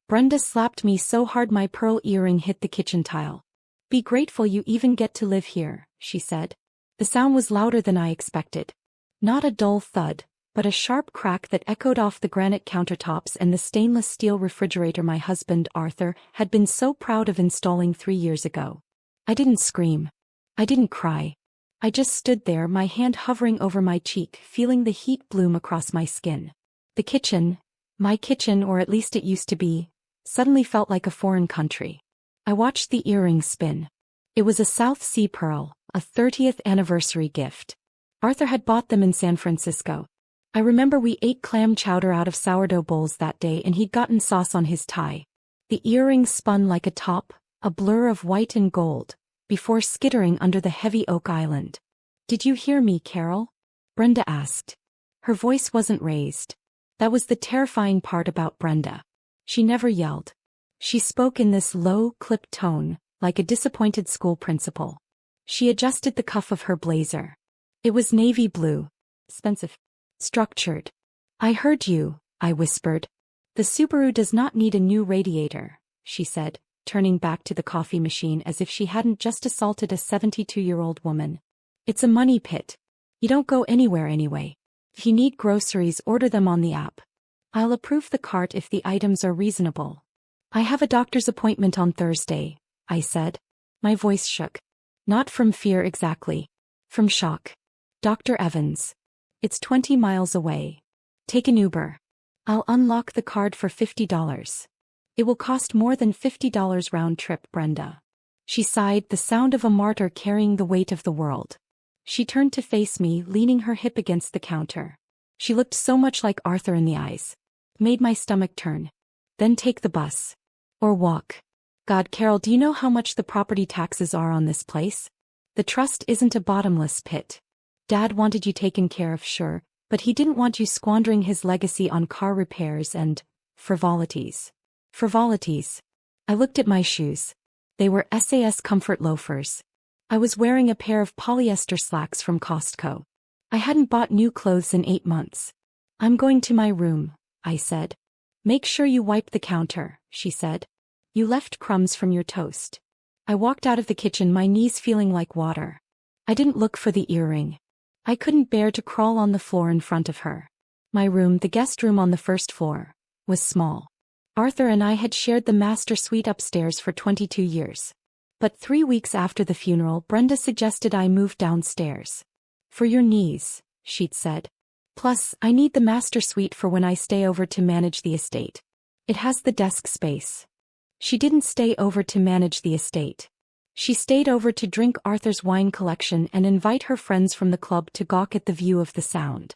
Brenda slapped me so hard my pearl earring hit the kitchen tile. Be grateful you even get to live here, she said. The sound was louder than I expected. Not a dull thud, but a sharp crack that echoed off the granite countertops and the stainless steel refrigerator my husband, Arthur, had been so proud of installing 3 years ago. I didn't scream. I didn't cry. I just stood there, my hand hovering over my cheek, feeling the heat bloom across my skin. The kitchen, my kitchen, or at least it used to be, suddenly felt like a foreign country. I watched the earring spin. It was a South Sea pearl, a 30th anniversary gift. Arthur had bought them in San Francisco. I remember we ate clam chowder out of sourdough bowls that day and he'd gotten sauce on his tie. The earring spun like a top, a blur of white and gold, before skittering under the heavy oak island. Did you hear me, Carol? Brenda asked. Her voice wasn't raised. That was the terrifying part about Brenda. She never yelled. She spoke in this low, clipped tone, like a disappointed school principal. She adjusted the cuff of her blazer. It was navy blue. Expensive. Structured. I heard you, I whispered. The Subaru does not need a new radiator, she said, turning back to the coffee machine as if she hadn't just assaulted a 72-year-old woman. It's a money pit. You don't go anywhere anyway. If you need groceries, order them on the app. I'll approve the cart if the items are reasonable. I have a doctor's appointment on Thursday, I said. My voice shook. Not from fear exactly. From shock. Dr. Evans. It's 20 miles away. Take an Uber. I'll unlock the card for $50. It will cost more than $50 round trip, Brenda. She sighed, the sound of a martyr carrying the weight of the world. She turned to face me, leaning her hip against the counter. She looked so much like Arthur in the eyes. Made my stomach turn. Then take the bus. Or walk. God, Carol, do you know how much the property taxes are on this place? The trust isn't a bottomless pit. Dad wanted you taken care of, sure, but he didn't want you squandering his legacy on car repairs and frivolities. Frivolities. I looked at my shoes. They were SAS Comfort loafers. I was wearing a pair of polyester slacks from Costco. I hadn't bought new clothes in 8 months. I'm going to my room, I said. Make sure you wipe the counter, she said. You left crumbs from your toast. I walked out of the kitchen, my knees feeling like water. I didn't look for the earring. I couldn't bear to crawl on the floor in front of her. My room, the guest room on the first floor, was small. Arthur and I had shared the master suite upstairs for 22 years. But 3 weeks after the funeral, Brenda suggested I move downstairs. For your knees, she'd said. Plus, I need the master suite for when I stay over to manage the estate. It has the desk space. She didn't stay over to manage the estate. She stayed over to drink Arthur's wine collection and invite her friends from the club to gawk at the view of the Sound.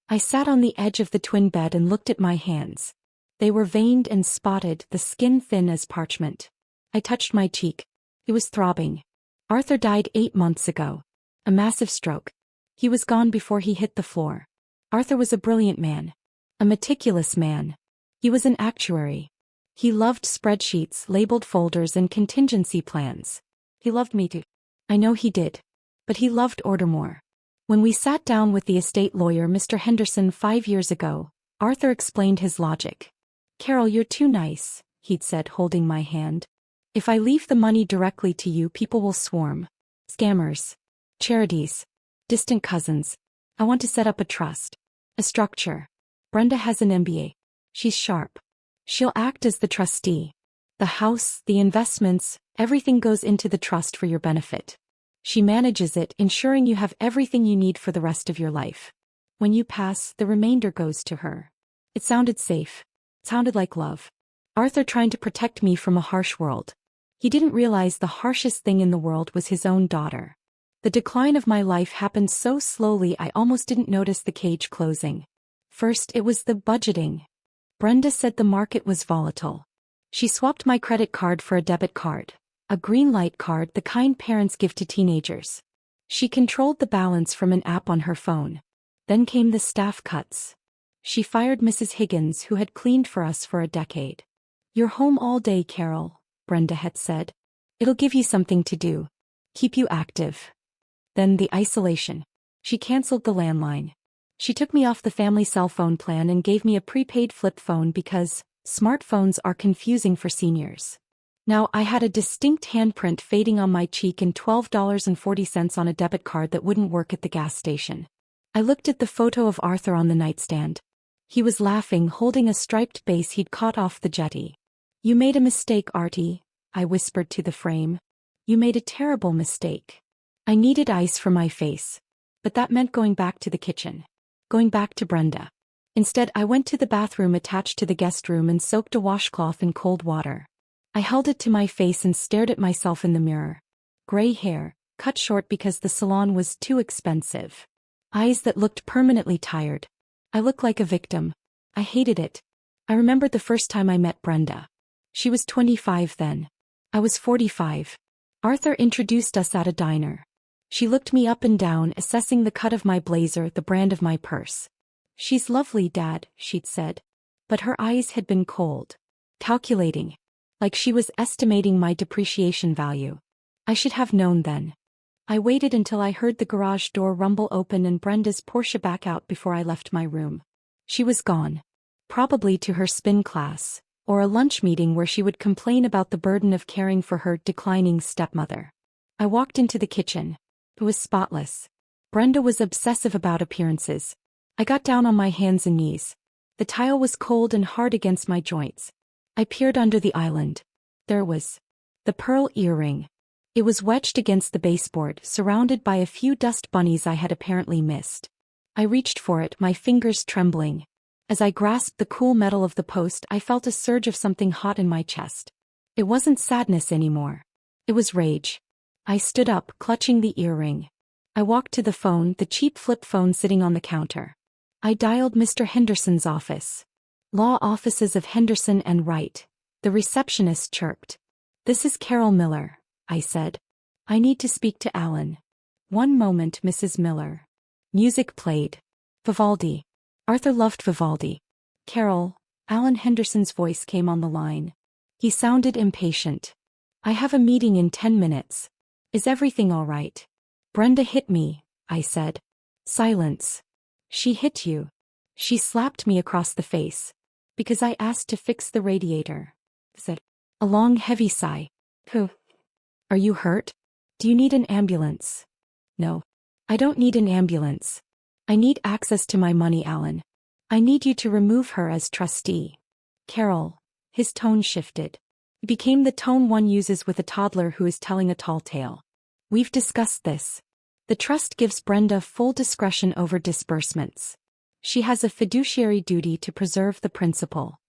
I sat on the edge of the twin bed and looked at my hands. They were veined and spotted, the skin thin as parchment. I touched my cheek. It was throbbing. Arthur died 8 months ago. A massive stroke. He was gone before he hit the floor. Arthur was a brilliant man. A meticulous man. He was an actuary. He loved spreadsheets, labeled folders, and contingency plans. He loved me too. I know he did. But he loved order more. When we sat down with the estate lawyer, Mr. Henderson, 5 years ago, Arthur explained his logic. Carol, you're too nice, he'd said, holding my hand. If I leave the money directly to you, people will swarm. Scammers. Charities. Distant cousins. I want to set up a trust. A structure. Brenda has an MBA. She's sharp. She'll act as the trustee. The house, the investments, everything goes into the trust for your benefit. She manages it, ensuring you have everything you need for the rest of your life. When you pass, the remainder goes to her. It sounded safe. It sounded like love. Arthur trying to protect me from a harsh world. He didn't realize the harshest thing in the world was his own daughter. The decline of my life happened so slowly I almost didn't notice the cage closing. First, it was the budgeting. Brenda said the market was volatile. She swapped my credit card for a debit card. A green light card, the kind parents give to teenagers. She controlled the balance from an app on her phone. Then came the staff cuts. She fired Mrs. Higgins, who had cleaned for us for a decade. You're home all day, Carol, Brenda had said. It'll give you something to do. Keep you active. Then the isolation. She canceled the landline. She took me off the family cell phone plan and gave me a prepaid flip phone because, Smartphones are confusing for seniors. Now I had a distinct handprint fading on my cheek and $12.40 on a debit card that wouldn't work at the gas station. I looked at the photo of Arthur on the nightstand. He was laughing, holding a striped base he'd caught off the jetty. "You made a mistake, Artie," I whispered to the frame. "You made a terrible mistake." I needed ice for my face. But that meant going back to the kitchen. Going back to Brenda. Instead, I went to the bathroom attached to the guest room and soaked a washcloth in cold water. I held it to my face and stared at myself in the mirror. Gray hair, cut short because the salon was too expensive. Eyes that looked permanently tired. I looked like a victim. I hated it. I remembered the first time I met Brenda. She was 25 then. I was 45. Arthur introduced us at a diner. She looked me up and down, assessing the cut of my blazer, the brand of my purse. "She's lovely, Dad," she'd said. But her eyes had been cold. Calculating. Like she was estimating my depreciation value. I should have known then. I waited until I heard the garage door rumble open and Brenda's Porsche back out before I left my room. She was gone. Probably to her spin class, or a lunch meeting where she would complain about the burden of caring for her declining stepmother. I walked into the kitchen. It was spotless. Brenda was obsessive about appearances. I got down on my hands and knees. The tile was cold and hard against my joints. I peered under the island. There was the pearl earring. It was wedged against the baseboard, surrounded by a few dust bunnies I had apparently missed. I reached for it, my fingers trembling. As I grasped the cool metal of the post, I felt a surge of something hot in my chest. It wasn't sadness anymore. It was rage. I stood up, clutching the earring. I walked to the phone, the cheap flip phone sitting on the counter. I dialed Mr. Henderson's office. "Law offices of Henderson and Wright." The receptionist chirped. "This is Carol Miller," I said. "I need to speak to Alan." "One moment, Mrs. Miller." Music played. Vivaldi. Arthur loved Vivaldi. "Carol," Alan Henderson's voice came on the line. He sounded impatient. "I have a meeting in 10 minutes. Is everything all right?" "Brenda hit me," I said. Silence. "She hit you?" She slapped me across the face. "Because I asked to fix the radiator," said. A long heavy sigh. "Phew. Are you hurt? Do you need an ambulance?" "No. I don't need an ambulance. I need access to my money, Alan. I need you to remove her as trustee." "Carol." His tone shifted. It became the tone one uses with a toddler who is telling a tall tale. "We've discussed this. The trust gives Brenda full discretion over disbursements. She has a fiduciary duty to preserve the principal.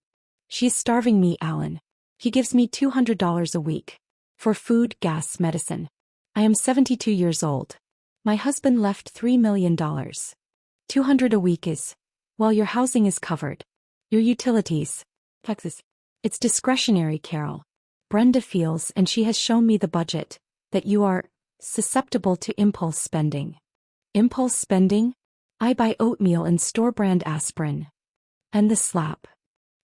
She is starving me, Alan. He gives me $200 a week. For food, gas, medicine. I am 72 years old. My husband left $3 million. $200 a week is, well, your housing is covered. Your utilities. Taxes. It's discretionary, Carol. Brenda feels, and she has shown me the budget, that you are susceptible to impulse spending." "Impulse spending? I buy oatmeal and store-brand aspirin." "And the slap?"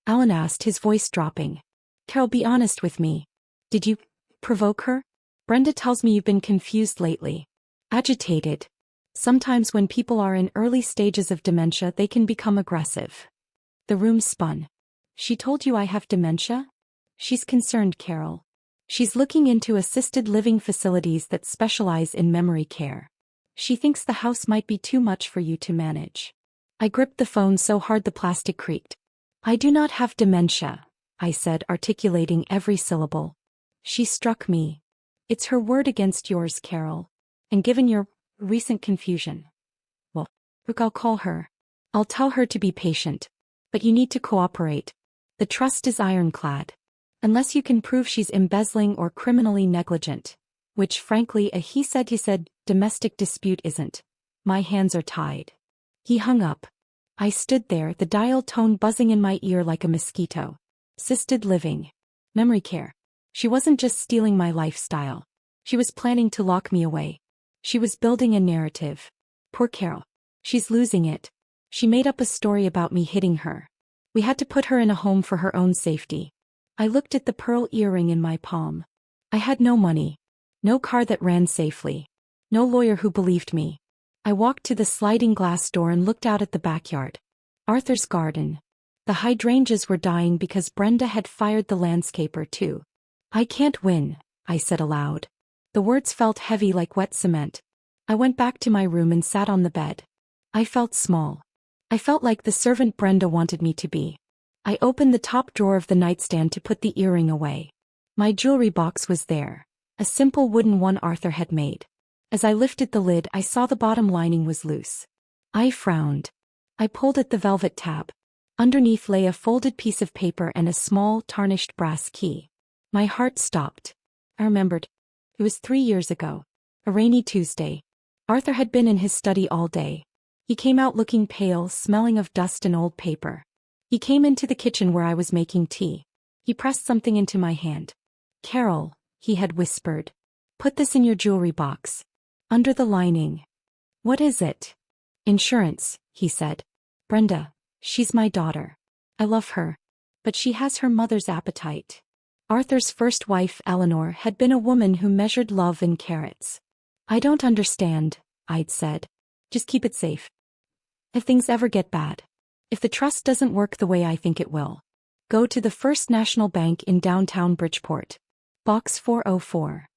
Alan asked, his voice dropping. "Carol, be honest with me. Did you provoke her? Brenda tells me you've been confused lately. Agitated. Sometimes when people are in early stages of dementia, they can become aggressive." The room spun. "She told you I have dementia?" "She's concerned, Carol. She's looking into assisted living facilities that specialize in memory care. She thinks the house might be too much for you to manage." I gripped the phone so hard the plastic creaked. "I do not have dementia," I said, articulating every syllable. She struck me. "It's her word against yours, Carol. And given your recent confusion. Well, look, I'll call her. I'll tell her to be patient. But you need to cooperate. The trust is ironclad. Unless you can prove she's embezzling or criminally negligent, which frankly a he said domestic dispute isn't, my hands are tied." He hung up. I stood there, the dial tone buzzing in my ear like a mosquito. Assisted living. Memory care. She wasn't just stealing my lifestyle. She was planning to lock me away. She was building a narrative. Poor Carol. She's losing it. She made up a story about me hitting her. We had to put her in a home for her own safety. I looked at the pearl earring in my palm. I had no money. No car that ran safely. No lawyer who believed me. I walked to the sliding glass door and looked out at the backyard. Arthur's garden. The hydrangeas were dying because Brenda had fired the landscaper too. I can't win, I said aloud. The words felt heavy like wet cement. I went back to my room and sat on the bed. I felt small. I felt like the servant Brenda wanted me to be. I opened the top drawer of the nightstand to put the earring away. My jewelry box was there, a simple wooden one Arthur had made. As I lifted the lid, I saw the bottom lining was loose. I frowned. I pulled at the velvet tab. Underneath lay a folded piece of paper and a small, tarnished brass key. My heart stopped. I remembered. It was 3 years ago. A rainy Tuesday. Arthur had been in his study all day. He came out looking pale, smelling of dust and old paper. He came into the kitchen where I was making tea. He pressed something into my hand. Carol, he had whispered. Put this in your jewelry box. Under the lining. What is it? Insurance, he said. Brenda, she's my daughter. I love her. But she has her mother's appetite. Arthur's first wife, Eleanor, had been a woman who measured love in carats. I don't understand, I'd said. Just keep it safe. If things ever get bad. If the trust doesn't work the way I think it will. Go to the First National Bank in downtown Bridgeport. Box 404.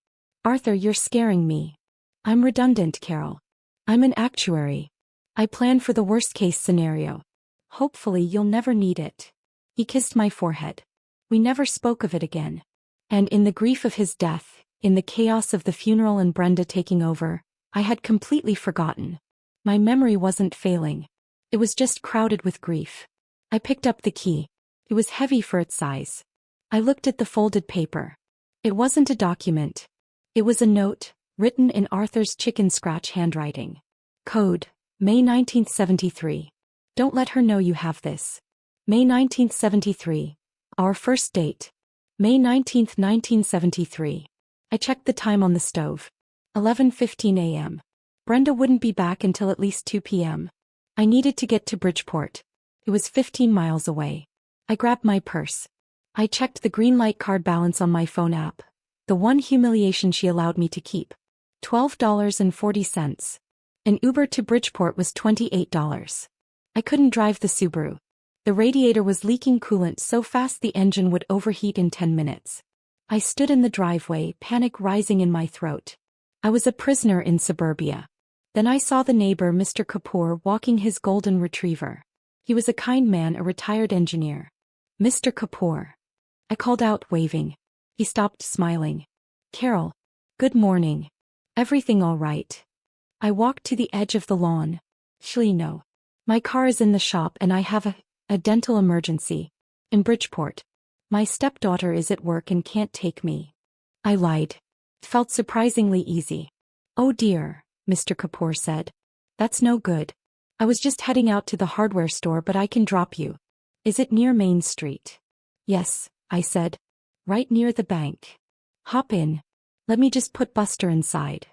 Arthur, you're scaring me. I'm redundant, Carol. I'm an actuary. I plan for the worst-case scenario. Hopefully you'll never need it. He kissed my forehead. We never spoke of it again. And in the grief of his death, in the chaos of the funeral and Brenda taking over, I had completely forgotten. My memory wasn't failing. It was just crowded with grief. I picked up the key. It was heavy for its size. I looked at the folded paper. It wasn't a document. It was a note, written in Arthur's chicken scratch handwriting. Code, May 1973. Don't let her know you have this. May 1973. Our first date. May 19, 1973. I checked the time on the stove. 11:15 a.m. Brenda wouldn't be back until at least 2 p.m. I needed to get to Bridgeport. It was 15 miles away. I grabbed my purse. I checked the green light card balance on my phone app. The one humiliation she allowed me to keep. $12.40. An Uber to Bridgeport was $28. I couldn't drive the Subaru. The radiator was leaking coolant so fast the engine would overheat in 10 minutes. I stood in the driveway, panic rising in my throat. I was a prisoner in suburbia. Then I saw the neighbor, Mr. Kapoor, walking his golden retriever. He was a kind man, a retired engineer. Mr. Kapoor. I called out, waving. He stopped, smiling. Carol. Good morning. Everything all right? I walked to the edge of the lawn. Actually, no. My car is in the shop and I have a dental emergency. In Bridgeport. My stepdaughter is at work and can't take me. I lied. It felt surprisingly easy. Oh dear, Mr. Kapoor said. That's no good. I was just heading out to the hardware store, but I can drop you. Is it near Main Street? Yes, I said. Right near the bank. Hop in. Let me just put Buster inside.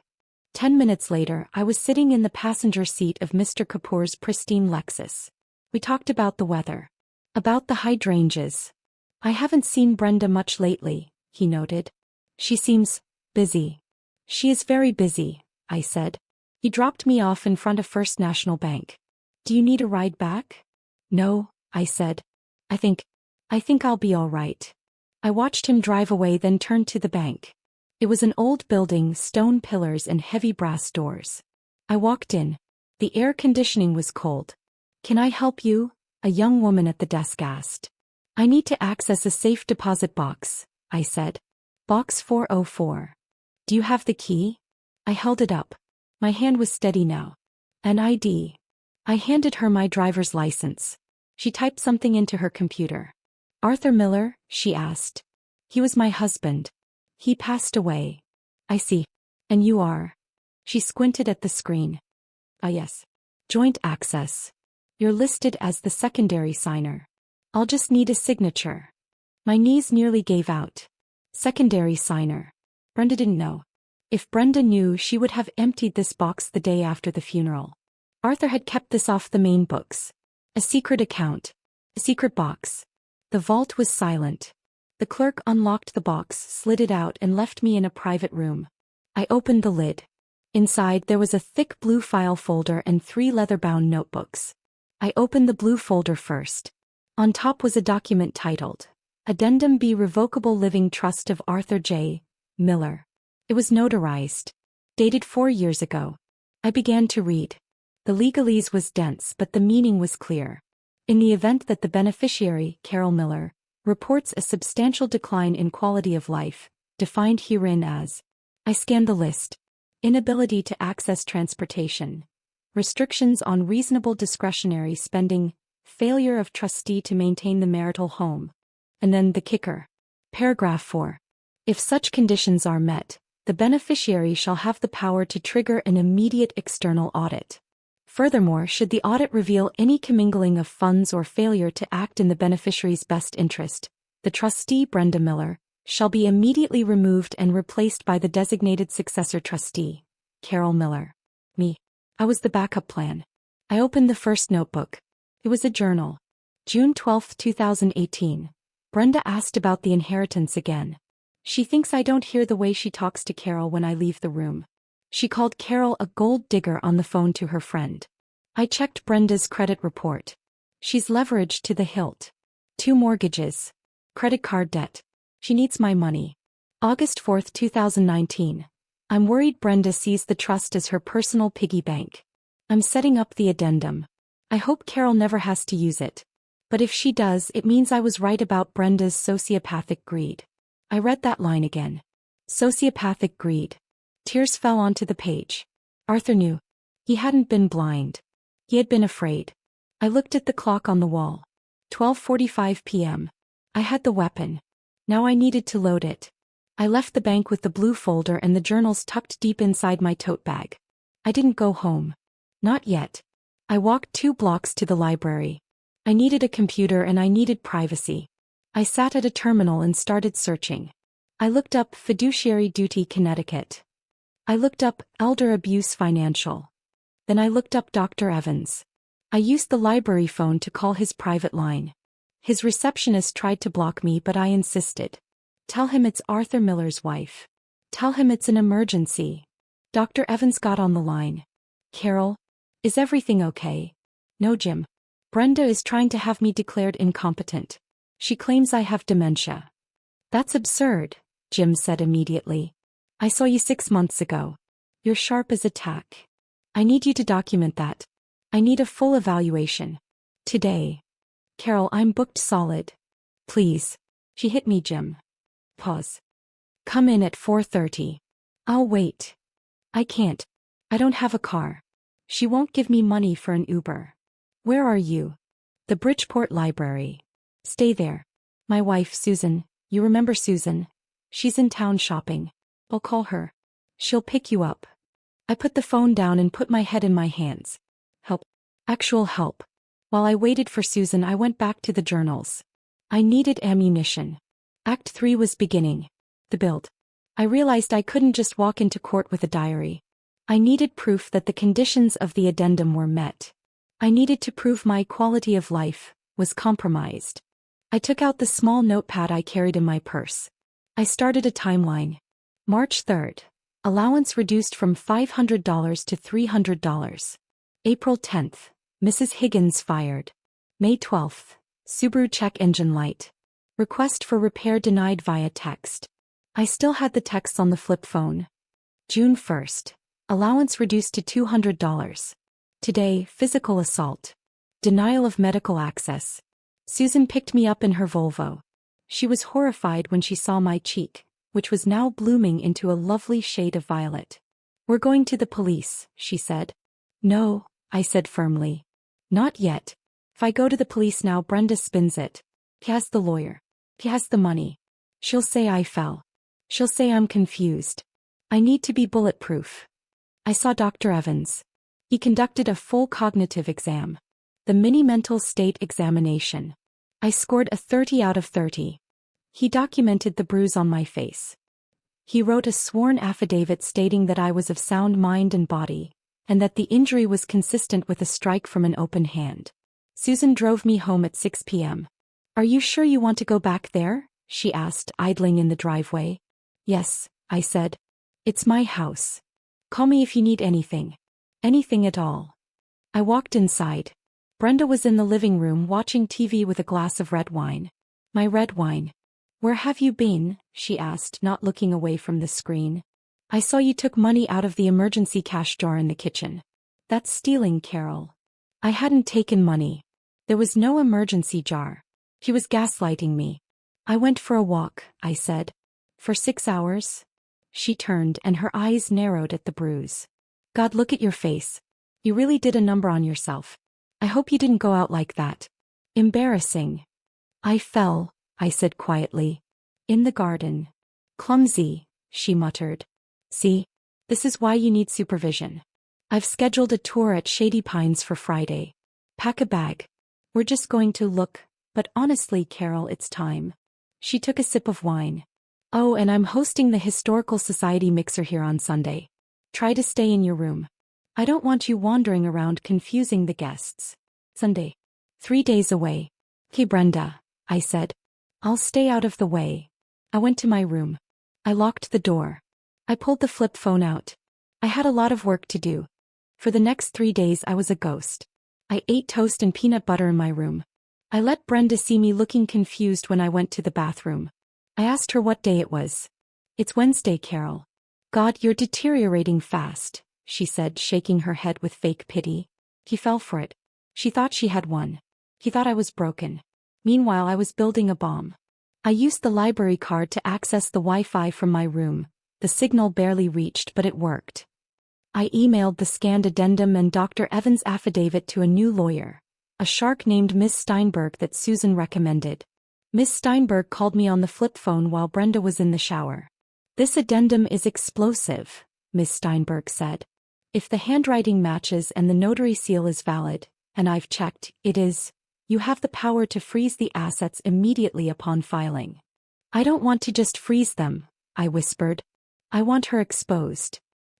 10 minutes later, I was sitting in the passenger seat of Mr. Kapoor's pristine Lexus. We talked about the weather. About the hydrangeas. I haven't seen Brenda much lately, he noted. She seems busy. She is very busy, I said. He dropped me off in front of First National Bank. Do you need a ride back? No, I said. I think I'll be all right. I watched him drive away, then turned to the bank. It was an old building, stone pillars and heavy brass doors. I walked in. The air conditioning was cold. Can I help you? A young woman at the desk asked. I need to access a safe deposit box, I said. Box 404. Do you have the key? I held it up. My hand was steady now. An ID. I handed her my driver's license. She typed something into her computer. Arthur Miller, she asked. He was my husband. He passed away. I see. And you are? She squinted at the screen. Ah yes. Joint access. You're listed as the secondary signer. I'll just need a signature. My knees nearly gave out. Secondary signer. Brenda didn't know. If Brenda knew, she would have emptied this box the day after the funeral. Arthur had kept this off the main books. A secret account. A secret box. The vault was silent. The clerk unlocked the box, slid it out, and left me in a private room. I opened the lid. Inside there was a thick blue file folder and 3 leather-bound notebooks. I opened the blue folder first. On top was a document titled, Addendum B Revocable Living Trust of Arthur J. Miller. It was notarized. Dated 4 years ago. I began to read. The legalese was dense but the meaning was clear. In the event that the beneficiary, Carol Miller, reports a substantial decline in quality of life, defined herein as, I scanned the list. Inability to access transportation. Restrictions on reasonable discretionary spending. Failure of trustee to maintain the marital home. And then the kicker. Paragraph 4. If such conditions are met, the beneficiary shall have the power to trigger an immediate external audit. Furthermore, should the audit reveal any commingling of funds or failure to act in the beneficiary's best interest, the trustee, Brenda Miller, shall be immediately removed and replaced by the designated successor trustee, Carol Miller. Me. I was the backup plan. I opened the first notebook. It was a journal. June 12, 2018. Brenda asked about the inheritance again. She thinks I don't hear the way she talks to Carol when I leave the room. She called Carol a gold digger on the phone to her friend. I checked Brenda's credit report. She's leveraged to the hilt. 2 mortgages. Credit card debt. She needs my money. August 4, 2019. I'm worried Brenda sees the trust as her personal piggy bank. I'm setting up the addendum. I hope Carol never has to use it. But if she does, it means I was right about Brenda's sociopathic greed. I read that line again. Sociopathic greed. Tears fell onto the page. Arthur knew. He hadn't been blind. He had been afraid. I looked at the clock on the wall. 12:45 p.m. I had the weapon. Now I needed to load it. I left the bank with the blue folder and the journals tucked deep inside my tote bag. I didn't go home. Not yet. I walked 2 blocks to the library. I needed a computer and I needed privacy. I sat at a terminal and started searching. I looked up Fiduciary Duty Connecticut. I looked up Elder Abuse Financial. Then I looked up Dr. Evans. I used the library phone to call his private line. His receptionist tried to block me but I insisted. Tell him it's Arthur Miller's wife. Tell him it's an emergency. Dr. Evans got on the line. Carol? Is everything okay? No, Jim. Brenda is trying to have me declared incompetent. She claims I have dementia. That's absurd, Jim said immediately. I saw you 6 months ago. You're sharp as a tack. I need you to document that. I need a full evaluation. Today. Carol, I'm booked solid. Please. She hit me, Jim. Pause. Come in at 4:30. I'll wait. I can't. I don't have a car. She won't give me money for an Uber. Where are you? The Bridgeport Library. Stay there. My wife, Susan. You remember Susan? She's in town shopping. I'll call her. She'll pick you up. I put the phone down and put my head in my hands. Help. Actual help. While I waited for Susan, I went back to the journals. I needed ammunition. Act 3 was beginning. The build. I realized I couldn't just walk into court with a diary. I needed proof that the conditions of the addendum were met. I needed to prove my quality of life was compromised. I took out the small notepad I carried in my purse. I started a timeline. March 3rd. Allowance reduced from $500 to $300. April 10th. Mrs. Higgins fired. May 12th. Subaru check engine light. Request for repair denied via text. I still had the texts on the flip phone. June 1st. Allowance reduced to $200. Today, physical assault. Denial of medical access. Susan picked me up in her Volvo. She was horrified when she saw my cheek, which was now blooming into a lovely shade of violet. We're going to the police, she said. No, I said firmly. Not yet. If I go to the police now, Brenda spins it. He has the lawyer. He has the money. She'll say I fell. She'll say I'm confused. I need to be bulletproof. I saw Dr. Evans. He conducted a full cognitive exam. The mini mental state examination. I scored a 30 out of 30. He documented the bruise on my face. He wrote a sworn affidavit stating that I was of sound mind and body, and that the injury was consistent with a strike from an open hand. Susan drove me home at 6 p.m. Are you sure you want to go back there? She asked, idling in the driveway. Yes, I said. It's my house. Call me if you need anything. Anything at all. I walked inside. Brenda was in the living room watching TV with a glass of red wine. My red wine. Where have you been? She asked, not looking away from the screen. I saw you took money out of the emergency cash drawer in the kitchen. That's stealing, Carol. I hadn't taken money. There was no emergency jar. He was gaslighting me. I went for a walk, I said. For 6 hours? She turned and her eyes narrowed at the bruise. God, look at your face. You really did a number on yourself. I hope you didn't go out like that. Embarrassing. I fell, I said quietly. In the garden. Clumsy, she muttered. See? This is why you need supervision. I've scheduled a tour at Shady Pines for Friday. Pack a bag. We're just going to look, but honestly, Carol, it's time. She took a sip of wine. Oh, and I'm hosting the Historical Society mixer here on Sunday. Try to stay in your room. I don't want you wandering around confusing the guests. Sunday. 3 days away. Okay, Brenda, I said. I'll stay out of the way. I went to my room. I locked the door. I pulled the flip phone out. I had a lot of work to do. For the next 3 days I was a ghost. I ate toast and peanut butter in my room. I let Brenda see me looking confused when I went to the bathroom. I asked her what day it was. It's Wednesday, Carol. God, you're deteriorating fast, she said, shaking her head with fake pity. He fell for it. She thought she had won. He thought I was broken. Meanwhile, I was building a bomb. I used the library card to access the Wi-Fi from my room. The signal barely reached, but it worked. I emailed the scanned addendum and Dr. Evans' affidavit to a new lawyer, a shark named Miss Steinberg that Susan recommended. Miss Steinberg called me on the flip phone while Brenda was in the shower. This addendum is explosive, Miss Steinberg said. If the handwriting matches and the notary seal is valid, and I've checked, it is, you have the power to freeze the assets immediately upon filing. I don't want to just freeze them, I whispered. I want her exposed.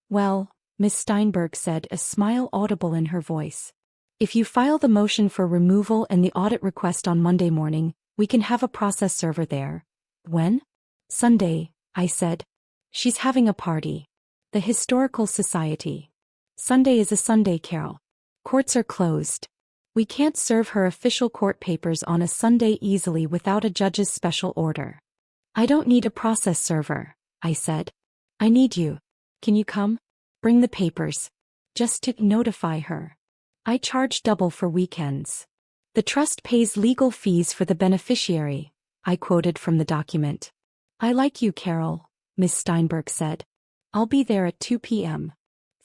Well, Miss Steinberg said, a smile audible in her voice. If you file the motion for removal and the audit request on Monday morning, we can have a process server there. When? Sunday, I said. She's having a party. The Historical Society. Sunday is a Sunday, Carol. Courts are closed. We can't serve her official court papers on a Sunday easily without a judge's special order. I don't need a process server, I said. I need you. Can you come? Bring the papers. Just to notify her. I charge double for weekends. The trust pays legal fees for the beneficiary, I quoted from the document. I like you, Carol, Miss Steinberg said. I'll be there at 2 p.m.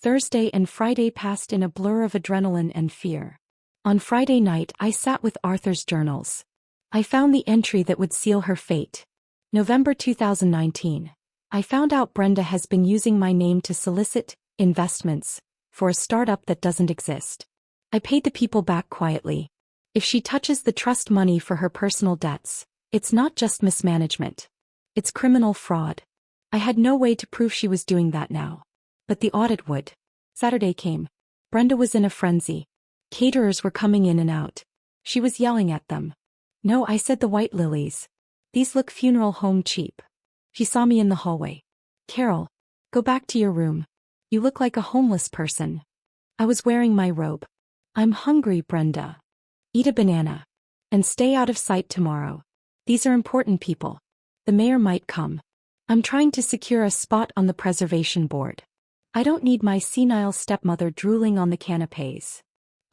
Thursday and Friday passed in a blur of adrenaline and fear. On Friday night I sat with Arthur's journals. I found the entry that would seal her fate. November 2019. I found out Brenda has been using my name to solicit investments for a startup that doesn't exist. I paid the people back quietly. If she touches the trust money for her personal debts, it's not just mismanagement. It's criminal fraud. I had no way to prove she was doing that now. But the audit would. Saturday came. Brenda was in a frenzy. Caterers were coming in and out. She was yelling at them. No, I said, the white lilies. These look funeral home cheap. She saw me in the hallway. Carol, go back to your room. You look like a homeless person. I was wearing my robe. I'm hungry, Brenda. Eat a banana. And stay out of sight tomorrow. These are important people. The mayor might come. I'm trying to secure a spot on the preservation board. I don't need my senile stepmother drooling on the canapes.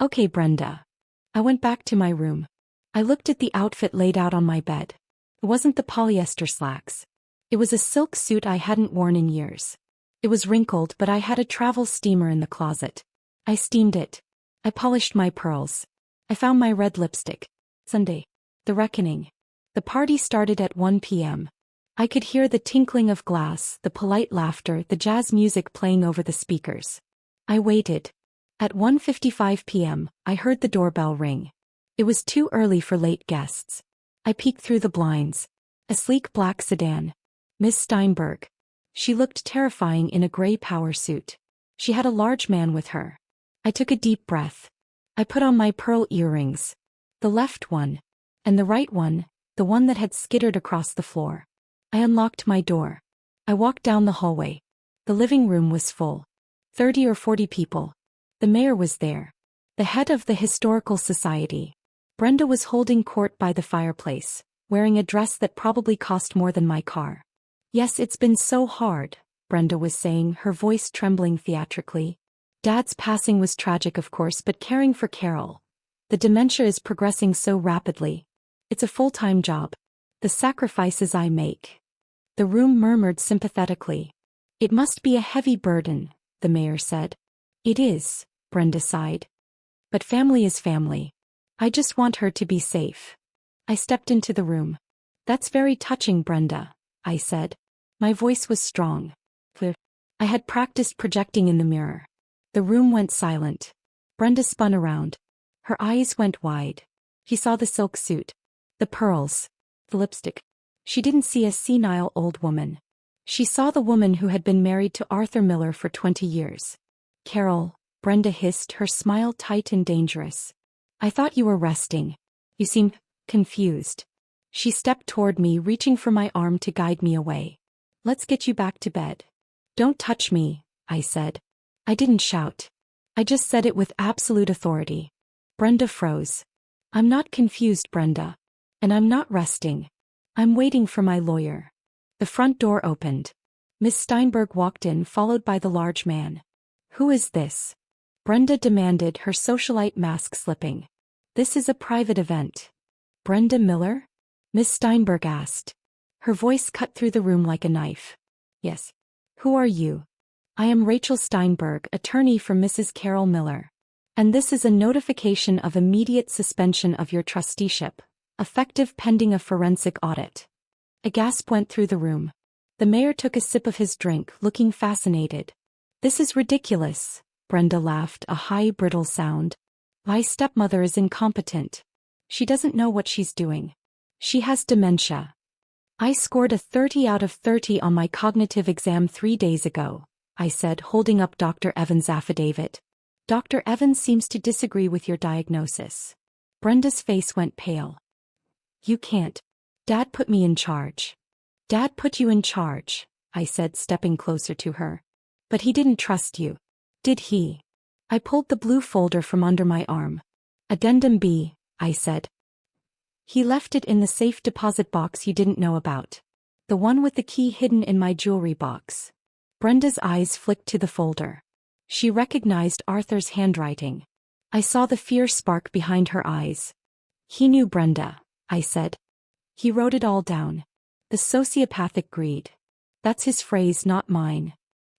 Okay, Brenda. I went back to my room. I looked at the outfit laid out on my bed. It wasn't the polyester slacks. It was a silk suit I hadn't worn in years. It was wrinkled, but I had a travel steamer in the closet. I steamed it. I polished my pearls. I found my red lipstick. Sunday. The reckoning. The party started at 1 p.m. I could hear the tinkling of glass, the polite laughter, the jazz music playing over the speakers. I waited. At 1:55 p.m., I heard the doorbell ring. It was too early for late guests. I peeked through the blinds. A sleek black sedan. Miss Steinberg. She looked terrifying in a gray power suit. She had a large man with her. I took a deep breath. I put on my pearl earrings. The left one. And the right one, the one that had skittered across the floor. I unlocked my door. I walked down the hallway. The living room was full. 30 or 40 people. The mayor was there. The head of the Historical Society. Brenda was holding court by the fireplace, wearing a dress that probably cost more than my car. Yes, it's been so hard, Brenda was saying, her voice trembling theatrically. Dad's passing was tragic, of course, but caring for Carol. The dementia is progressing so rapidly. It's a full-time job. The sacrifices I make. The room murmured sympathetically. It must be a heavy burden, the mayor said. It is, Brenda sighed. But family is family. I just want her to be safe. I stepped into the room. That's very touching, Brenda, I said. My voice was strong. I had practiced projecting in the mirror. The room went silent. Brenda spun around. Her eyes went wide. He saw the silk suit. The pearls. The lipstick. She didn't see a senile old woman. She saw the woman who had been married to Arthur Miller for 20 years. Carol, Brenda hissed, her smile tight and dangerous. I thought you were resting. You seem confused. She stepped toward me, reaching for my arm to guide me away. Let's get you back to bed. Don't touch me, I said. I didn't shout. I just said it with absolute authority. Brenda froze. I'm not confused, Brenda. And I'm not resting. I'm waiting for my lawyer. The front door opened. Miss Steinberg walked in, followed by the large man. Who is this? Brenda demanded, her socialite mask slipping. This is a private event. Brenda Miller? Miss Steinberg asked. Her voice cut through the room like a knife. Yes. Who are you? I am Rachel Steinberg, attorney for Mrs. Carol Miller. And this is a notification of immediate suspension of your trusteeship, effective pending a forensic audit. A gasp went through the room. The mayor took a sip of his drink, looking fascinated. This is ridiculous, Brenda laughed, a high, brittle sound. My stepmother is incompetent. She doesn't know what she's doing. She has dementia. I scored a 30 out of 30 on my cognitive exam 3 days ago, I said, holding up Dr. Evans' affidavit. Dr. Evans seems to disagree with your diagnosis. Brenda's face went pale. You can't. Dad put me in charge. Dad put you in charge, I said, stepping closer to her. But he didn't trust you. Did he? I pulled the blue folder from under my arm. Addendum B, I said. He left it in the safe deposit box you didn't know about. The one with the key hidden in my jewelry box. Brenda's eyes flicked to the folder. She recognized Arthur's handwriting. I saw the fear spark behind her eyes. He knew Brenda, I said. He wrote it all down. The sociopathic greed. That's his phrase, not mine.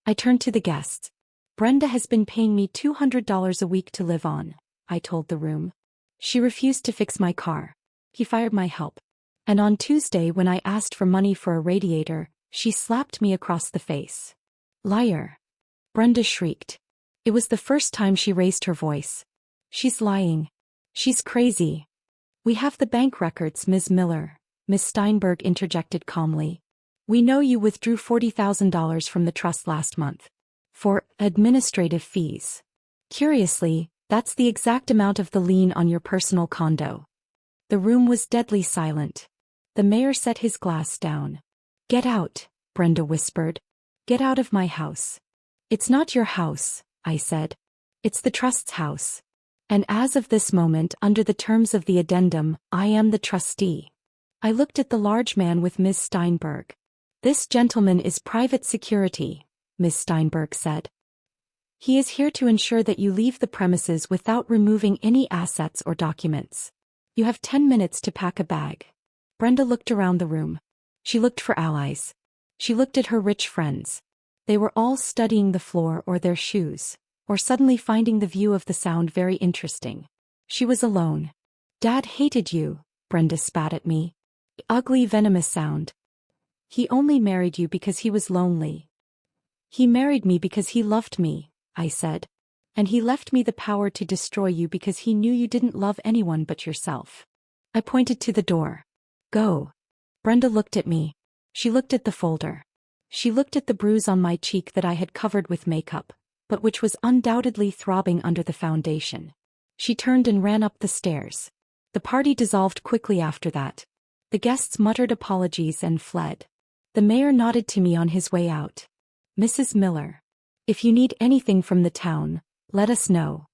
I turned to the guests. Brenda has been paying me $200 a week to live on, I told the room. She refused to fix my car. He fired my help. And on Tuesday, when I asked for money for a radiator, she slapped me across the face. Liar. Brenda shrieked. It was the first time she raised her voice. She's lying. She's crazy. We have the bank records, Ms. Miller, Ms. Steinberg interjected calmly. We know you withdrew $40,000 from the trust last month. For administrative fees. Curiously, that's the exact amount of the lien on your personal condo. The room was deadly silent. The mayor set his glass down. Get out, Brenda whispered. Get out of my house. It's not your house, I said. It's the trust's house. And as of this moment, under the terms of the addendum, I am the trustee. I looked at the large man with Ms. Steinberg. This gentleman is private security, Ms. Steinberg said. He is here to ensure that you leave the premises without removing any assets or documents. You have 10 minutes to pack a bag. Brenda looked around the room. She looked for allies. She looked at her rich friends. They were all studying the floor or their shoes, or suddenly finding the view of the sound very interesting. She was alone. Dad hated you, Brenda spat at me. Ugly, venomous sound. He only married you because he was lonely. He married me because he loved me, I said. And he left me the power to destroy you because he knew you didn't love anyone but yourself. I pointed to the door. Go. Brenda looked at me. She looked at the folder. She looked at the bruise on my cheek that I had covered with makeup, but which was undoubtedly throbbing under the foundation. She turned and ran up the stairs. The party dissolved quickly after that. The guests muttered apologies and fled. The mayor nodded to me on his way out. Mrs. Miller. If you need anything from the town, let us know.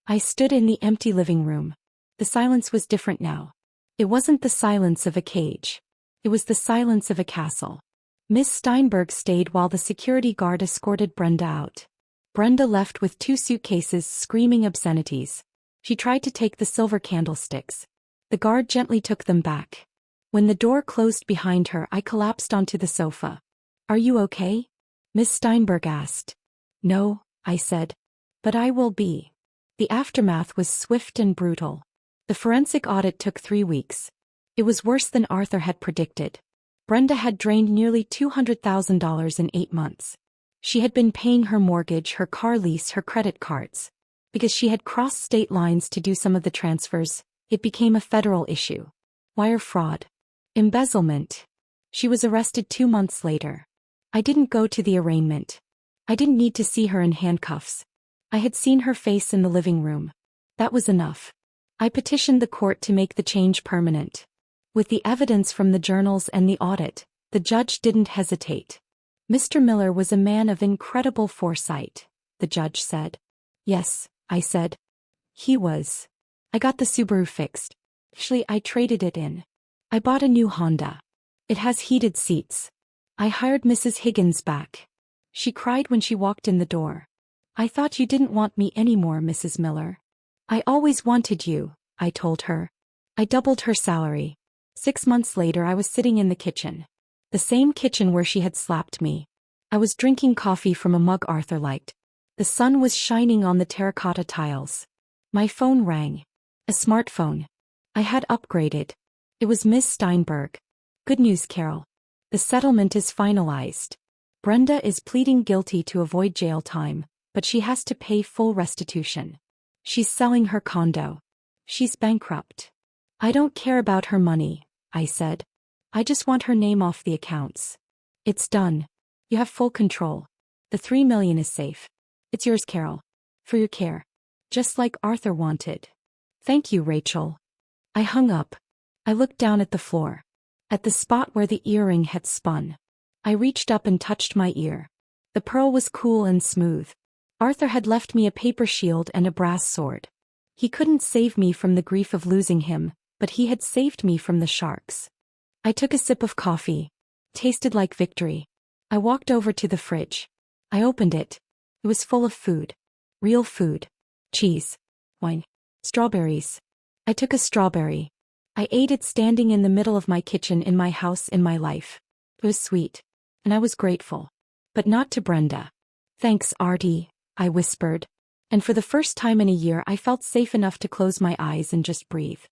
I stood in the empty living room. The silence was different now. It wasn't the silence of a cage. It was the silence of a castle. Miss Steinberg stayed while the security guard escorted Brenda out. Brenda left with 2 suitcases screaming obscenities. She tried to take the silver candlesticks. The guard gently took them back. When the door closed behind her, I collapsed onto the sofa. "Are you okay?" Miss Steinberg asked. "No," I said. "But I will be." The aftermath was swift and brutal. The forensic audit took 3 weeks. It was worse than Arthur had predicted. Brenda had drained nearly $200,000 in 8 months. She had been paying her mortgage, her car lease, her credit cards. Because she had crossed state lines to do some of the transfers, it became a federal issue. Wire fraud. Embezzlement. She was arrested 2 months later. I didn't go to the arraignment. I didn't need to see her in handcuffs. I had seen her face in the living room. That was enough. I petitioned the court to make the change permanent. With the evidence from the journals and the audit, the judge didn't hesitate. "Mr. Miller was a man of incredible foresight," the judge said. "Yes," I said. "He was. I got the Subaru fixed. Actually, I traded it in. I bought a new Honda. It has heated seats. I hired Mrs. Higgins back. She cried when she walked in the door. I thought you didn't want me anymore, Mrs. Miller." "I always wanted you," I told her. I doubled her salary. 6 months later, I was sitting in the kitchen. The same kitchen where she had slapped me. I was drinking coffee from a mug Arthur liked. The sun was shining on the terracotta tiles. My phone rang. A smartphone. I had upgraded. It was Miss Steinberg. "Good news, Carol. The settlement is finalized. Brenda is pleading guilty to avoid jail time, but she has to pay full restitution. She's selling her condo. She's bankrupt." "I don't care about her money," I said. "I just want her name off the accounts. It's done. You have full control. The $3 million is safe. It's yours, Carol. For your care. Just like Arthur wanted." "Thank you, Rachel." I hung up. I looked down at the floor. At the spot where the earring had spun. I reached up and touched my ear. The pearl was cool and smooth. Arthur had left me a paper shield and a brass sword. He couldn't save me from the grief of losing him, but he had saved me from the sharks. I took a sip of coffee. Tasted like victory. I walked over to the fridge. I opened it. It was full of food. Real food. Cheese. Wine. Strawberries. I took a strawberry. I ate it standing in the middle of my kitchen in my house in my life. It was sweet. And I was grateful. But not to Brenda. "Thanks, Artie," I whispered. And for the first time in a year I felt safe enough to close my eyes and just breathe.